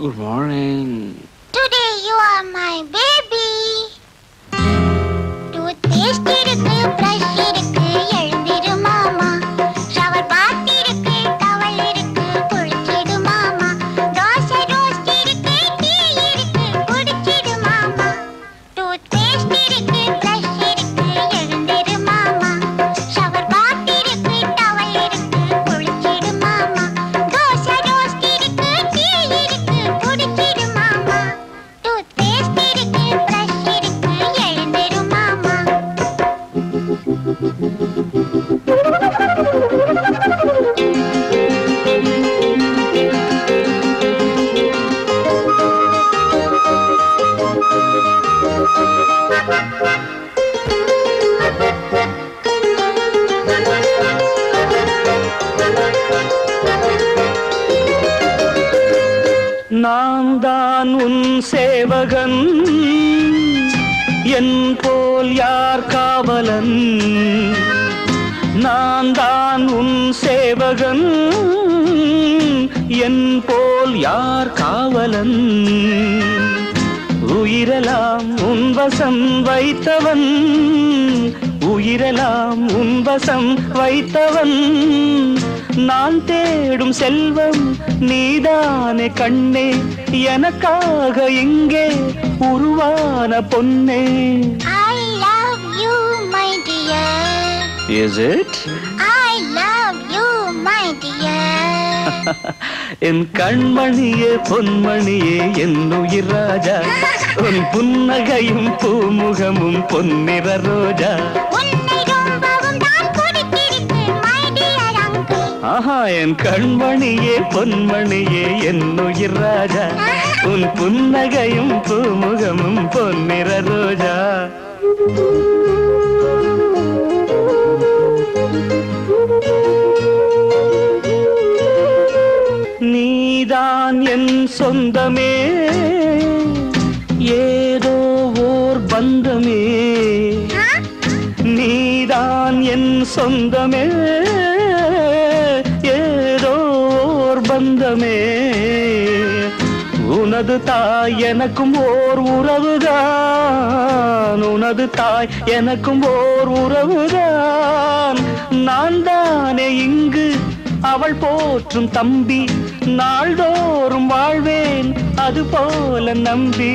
Good morning. Today you are my baby. Toothpaste இருக்கு, brush இருக்கு, எழுந்திரு மாமா. Shower bath இருக்கு, towel இருக்கு, குளிச்சிடு மாமா. தோசை roast இருக்கு, tea இருக்கு, குடிச்சிடு மாமா. Toothpaste இருக்கு, brush இருக்கு, எழுந்திரு மாமா. Shower bath இருக்கு, towel இருக்கு, குளிச்சிடு மாமா. தோசை roast இருக்கு, tea இருக்கு, குடிச்சிடு மாமா. Toothpaste இருக்கு, brush இருக்கு, எழுந்திரு மாமா. நான் தான் உன் சேவகன், என் போல் யார் காவலன். நான் தான் உன் சேவகன், என் போல் யார் காவலன். உயிரெல்லாம் உன் வசம் வைத்தவன், உயிரெல்லாம் உன் வசம் வைத்தவன். நான் தேடும் செல்வம் நீதானே கண்ணே, எனக்காக இங்கே உருவான பொன்னே. I love you, my dear. Is it? I love you, my dear. என் கண்மணியே பொன்மணியே என் உயிர் ராஜா, உன் புன்னகையும் பூமுகமும் பொன்னிற ரோஜா. உன்னை ரொம்பவும் தான் பிடித்திருக்கு, my dear uncle. ஆஹா, என் கண்மணியே பொன்மணியே என் உயிர் ராஜா, உன் புன்னகையும் பூமுகமும் பொன்னிற ரோஜா. நீதான் என் சொந்தமே, ஏதோ ஓர் பந்தமே. நீதான் என் சொந்தமே, ஏதோ ஓர் பந்தமே. உனது தாய் எனக்கும் ஓர் உறவுதான், உனது தாய் எனக்கும் ஓர் உறவுதான். நான் தானே இங்கு அவள் போற்றும் தம்பி, நாள்தோறும் வாழ்வேன் அது போல நம்பி.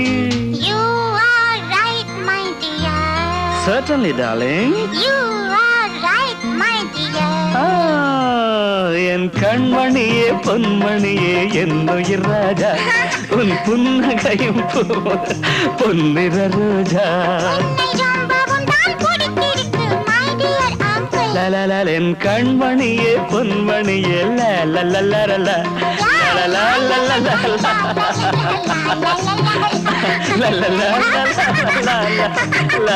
You are right, my dear. Certainly, darling. You are right, my dear. என் கண்மணியே பொன்மணியே என் உயிர் ராஜா, உன் புன்னகையும் பொன்னிற ரோஜா. உன்னை ரொம்பவும் தான் பிடித்திருக்கு, my dear uncle. லலலல, என் கண்மணியே பொன்மணியே லலலலலல. La la la la la.